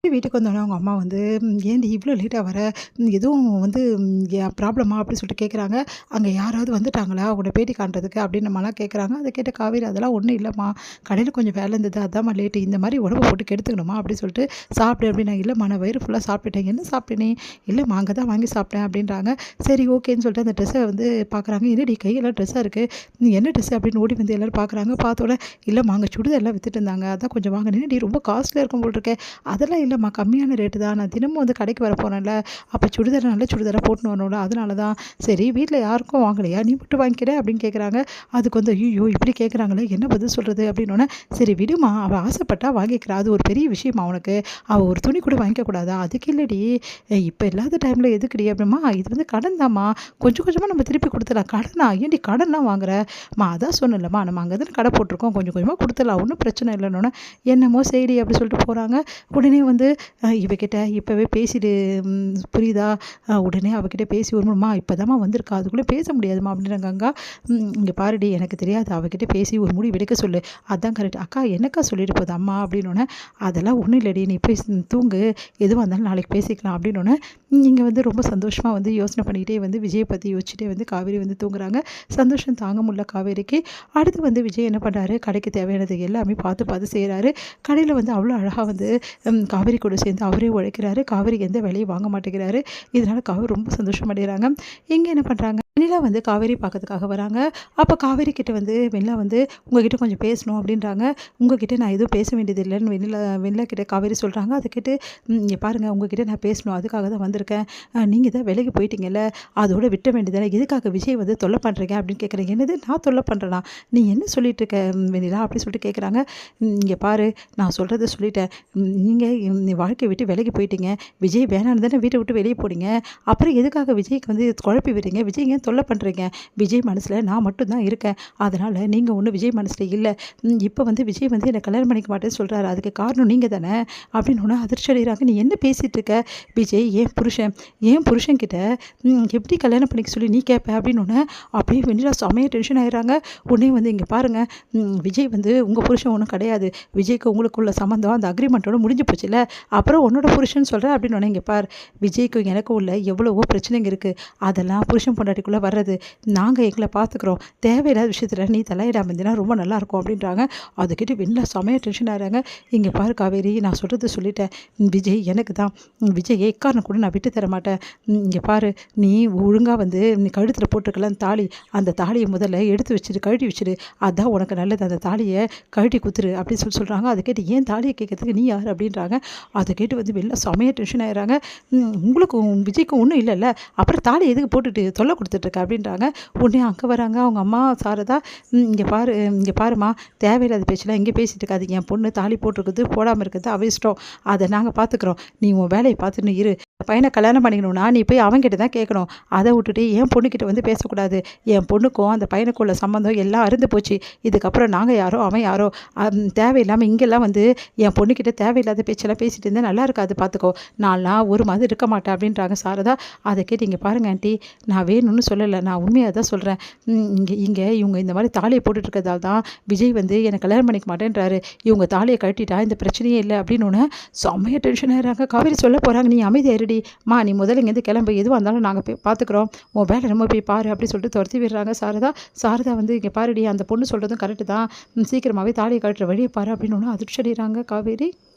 வீட்டுக்கு வந்தோனே அவங்க அம்மா வந்து, "ஏன்டி இவ்ளோ லேட்டா வர? எதுவும் வந்து ப்ராப்ளமா?" அப்படின்னு சொல்லிட்டு கேட்குறாங்க. "அங்க யாராவது வந்துட்டாங்களா? உன்ன பேட்டி காண்றதுக்கு?" அப்படின்னு நம்மலாம் கேட்குறாங்க. அத கேட்ட காவேரி, "அதெல்லாம் ஒண்ணும் இல்லம்மா. கடையில கொஞ்சம் வேலை இருந்தது. அதாம்மா லேட்டு. இந்த மாரி உடம்ப போட்டு கெடுத்துக்கணுமா?" அப்படின்னு சொல்லிட்டு, "சாப்பிடு" அப்படின்னா, "இல்லம்மா நான் வயிறு ஃபுல்லா சாப்பிட்டுட்டேன்." "என்ன சாப்பிட்ட நீ?" "இல்லம்மா அங்க தான் வாங்கி சாப்பிட்டேன்." அப்படின்றாங்க. சரி ஓகேன்னு சொல்லிட்டு அந்த ட்ரெஸ்ஸ வந்து பார்க்குறாங்க. "என்னடி கையெல்லாம் ட்ரெஸ்ஸா இருக்கு. என்ன ட்ரெஸ்ஸு?" அப்படின்னு ஓடி வந்து எல்லாரும் பார்க்குறாங்க. பார்த்தோனே, "இல்லம்மா அங்க சுடிதார்லாம் வித்துட்டு இருந்தாங்க. அதான் கொஞ்சம் வாங்குனேன்." "என்னடி ரொம்ப காஸ்ட்லியா இருக்கும் போல இருக்கே." "அதெல்லாம் இல்லம்மா, கம்மியான ரேட்டு தான். நான் தினமும் வந்து கடைக்கு வர போறேன்ல, அப்போ சுடிதார் நல்ல சுடிதாரா போட்டுன்னு வரணும்ல, அதனால தான்." "சரி வீட்ல யாருக்கும் வாங்கலையா? நீ மட்டும் வாங்கிக்கிற?" அப்படின்னு கேட்குறாங்க. அதுக்கு வந்து ஐய்யய்யோ! இப்படி கேட்குறாங்களே, என்ன பதில் சொல்றது அப்படின்னோனே, "சரி விடும்மா, அவ ஆசைப்பட்டா வாங்கிக்கிறா. அது ஒரு பெரிய விஷயமா உனக்கு? அவ ஒரு துணி கூட வாங்கிக்க கூடாதா?" "அதுக்கு இல்லடி, இப்ப இல்லாத டைம்ல எதுக்குடி?" அப்படிம்மா, "இது வந்து கடன் தாம்மா. கொஞ்சம் கொஞ்சமா நம்ம திருப்பி குடுத்துடலாம்." "கடனா? ஏன்டி கடன்லாம் வாங்குற?" "அம்மா அதான் சொன்னேன்லம்மா, நம்ம அங்க தானே கடை போட்டுருக்கோம். கொஞ்சம் கொஞ்சமா குடுத்துடலாம். ஒண்ணும் பிரச்சனை இல்லன்னோனே." "என்னமோ செய்டி" அப்படி சொல்லிட்டு போறாங்க. உடனே வந்து இவகிட்ட இப்பவே பேசிடு, புரியுதா? உடனே அவகிட்ட பேசி வரும்போது, இப்பதாம்மா வந்திருக்கா. அதுக்குள்ள பேச முடியாதும்மா" அப்படின்னா கங்கா, இங்க பாருடி, எனக்கு தெரியாது. அவகிட்ட பேசி ஒரு முடிவு எடுக்க சொல்லு. அதான் கரெக்ட்." "அக்கா என்னக்கா சொல்லிட்டு போகுது அம்மா?" அப்படின்னோனே, "அதெல்லாம் ஒண்ணும் இல்லடி. நீ போய் தூங்கு. எதுவா இருந்தாலும் நாளைக்கு பேசிக்கலாம்." அப்படின்னோனே, இங்க வந்து ரொம்ப சந்தோஷமா வந்து யோசனை பண்ணிக்கிட்டே வந்து விஜய பத்தி யோசிச்சுட்டே வந்து காவேரி வந்து தூங்குறாங்க. சந்தோஷம் தாங்க முடியல காவேரிக்கு. அடுத்து வந்து விஜய் என்ன பண்றாரு, கடைக்கு தேவையானது எல்லாமே பார்த்து பார்த்து செய்றாரு. கடையில வந்து அவ்வளோ அழகா வந்து காவேரி கூட சேர்ந்து அவரே உழைக்கிறாரு. காவேரி எந்த வேலையும் வாங்க மாட்டேங்கிறாரு. இதனால காவேரி ரொம்ப சந்தோஷம் அடைகிறாங்க. இங்க என்ன பண்றாங்க, வெண்ணிலா வந்து காவேரி பார்க்கறதுக்காக வராங்க. அப்ப காவேரி கிட்ட வந்து வெண்ணிலா வந்து, "உங்ககிட்ட கொஞ்சம் பேசணும்" அப்படின்றாங்க. "உங்ககிட்ட நான் எதுவும் பேச வேண்டியது இல்லன்னு" வெண்ணிலா கிட்ட காவேரி சொல்றாங்க. அத கேட்டு, "இங்க பாருங்க, உங்ககிட்ட நான் பேசணும். அதுக்காக தான் வந்திருக்கேன். நீங்க தான் வேலைக்கு போயிட்டீங்கல்ல, அதோட விட்ட வேண்டியதுதானே. எதுக்காக விஜய் வந்து தொல்ல பண்றீங்க?" அப்படின்னு கேட்குறேன். "என்னது நான் தொல்ல பண்றேனா? நீ என்ன சொல்லிட்டு இருக்க வெண்ணிலா?" அப்படி சொல்லிட்டு கேட்குறாங்க. "இங்க பாரு, நான் சொல்றத சொல்லிட்டேன். நீங்க வாழ்க்கைய விட்டு விலகி போயிட்டீங்க. விஜய் வேணான்னு தானே வீட்ட விட்டு வெளிய போனீங்க. அப்புறம் எதுக்காக விஜய்க்கு வந்து குழப்பி விடுறீங்க? விஜய் ஏன் தொல்ல பண்றீங்க? விஜய் மனசுல நான் மட்டும் தான் இருக்கேன். அதனால நீங்க ஒண்ணும் விஜய் மனசுல இல்ல. இப்ப வந்து விஜய் வந்து என்ன கல்யாணம் பண்ணிக்க மாட்டேன்னு சொல்றாரு. அதுக்கு காரணம் நீங்க தானே." அப்படின்னோனே அதிர்ச்சி அடைகிறாங்க. "நீ என்ன பேசிட்டு இருக்க? விஜய் என் புருஷன். என் புருஷன்கிட்ட எப்படி கல்யாணம் பண்ணிக்க சொல்லி நீ கேட்ப?" அப்படின்னோனே, அப்படியே வெண்ணிலா செமையா டென்ஷன் ஆயிடுறாங்க. உடனே வந்து, "இங்க பாருங்க, விஜய் வந்து உங்க புருஷன் ஒண்ணும் கிடையாது. விஜய்க்கு உங்களுக்குள்ள சம்மந்தம் அந்த அக்ரிமெண்ட்டோட முடிஞ்சு போச்சுல்ல. அப்புறம் உன்னோட புருஷன்னு சொல்ற." அப்படின்னோனே, "இங்க பார், விஜய்க்கும் எனக்கும் உள்ள எவ்வளவோ பிரச்சனைங்க இருக்கு. அதெல்லாம் புருஷன் பொண்டாட்டிக்குள்ள வர்றது. நாங்க எங்கள பார்த்துக்குறோம். தேவையில்லாத விஷயத்துல நீ தலையிடாம இருந்தீன்னா ரொம்ப நல்லாயிருக்கும்." அப்படின்றாங்க. அத கேட்டு வெண்ணிலா செமையா டென்ஷன் ஆகுறாங்க. "இங்க பாரு காவேரி, நான் சொல்றத சொல்லிட்டேன். விஜய் எனக்கு தான். விஜய் எக்காரணம் கூட நான் விட்டு தர மாட்டேன். இங்க பாரு, நீ ஒழுங்கா வந்து நீ கழுத்துல போட்டிருக்கல அந்த தாலி, அந்த தாலிய முதல்ல எடுத்து வச்சுடு, கழட்டி வச்சுடு. அதான் உனக்கு நல்லது. அந்த தாலிய கழட்டி குத்துரு." அப்படின்னு சொல்றாங்க. அத கேட்டு, "ஏன் தாலிய கேட்கறதுக்கு நீ யாரு?" அப்படின்றாங்க. அத கேட்டு வந்து வெண்ணிலா செமையா டென்ஷன் ஆயிடுறாங்க. உங்களுக்கும் விஜய்க்கும் ஒண்ணும் இல்லல்ல. அப்புறம் தாலி எதுக்கு போட்டுட்டு தொல்ல குடுத்துட்டு இருக்க?" அப்படின்றாங்க. உடனே அங்க வராங்க அவங்க அம்மா சாரதா, இங்க பாரும்மா, தேவையில்லாத பேச்செல்லாம் இங்க பேசிட்டு இருக்காதீங்க. என் பொண்ணு தாலி போட்டிருக்குது, போடாம இருக்கிறது அவ இஷ்டம். அத நாங்க பார்த்துக்குறோம். நீ உன் வேலைய பார்த்துன்னு இரு. பையன கல்யாணம் பண்ணிக்கணும்னா, நீ போய் அவன்கிட்ட தான் கேட்கணும். அத விட்டுட்டு என் பொண்ணுகிட்ட வந்து பேசக்கூடாது. என் பொண்ணுக்கும் அந்த பையனுக்கும் உள்ள சம்மந்தம் எல்லாம் அறுந்து போச்சு. இதுக்கப்புறம் நாங்க யாரோ, அவன் யாரோ. தேவையில்லாம இங்கெல்லாம் வந்து என் பொண்ணுகிட்ட தேவையில்லாத பேச்செல்லாம் பேசிட்டு இருந்தா நல்லா இருக்காது பார்த்துக்கோ. நான்லாம் ஒரு மாதம் இருக்க மாட்டேன்." அப்படின்றாங்க சாரதா. அத கேட்டு, "இங்க பாருங்க ஆன்ட்டி, நான் வேணும்னு சொல்லல. நான் உண்மையா தான் சொல்றேன். இங்க இங்க இவங்க இந்த மாரி தாலிய போட்டுட்டு இருக்கிறதால தான் விஜய் வந்து என்ன கல்யாணம் பண்ணிக்க மாட்டேன்றாரு. இவங்க தாலிய கழட்டிட்டா இந்த பிரச்சனையே இல்ல." அப்படின்னோனே செம்மையா டென்ஷன் ஆயிடுறாங்க. காவேரி சொல்ல போறாங்க. "நீ அமைதியா இருடி. நீ முதல்ல இங்கேருந்து கிளம்பு. எதுவா இருந்தாலும் நாங்க பார்த்துக்குறோம். உன் வேலை என்னமோ போய் பாரு." அப்படி சொல்லிட்டு துரத்தி விடுறாங்க சாரதா. சாரதா வந்து, "இங்க பாருடி, அந்த பொண்ணு சொல்றதும் கரெக்ட்டு தான். சீக்கிரமாவே தாலிய கழட்டுற வழிய பாரு." அப்படின்னோனே அதிர்ச்சி அடைகிறாங்க காவேரி.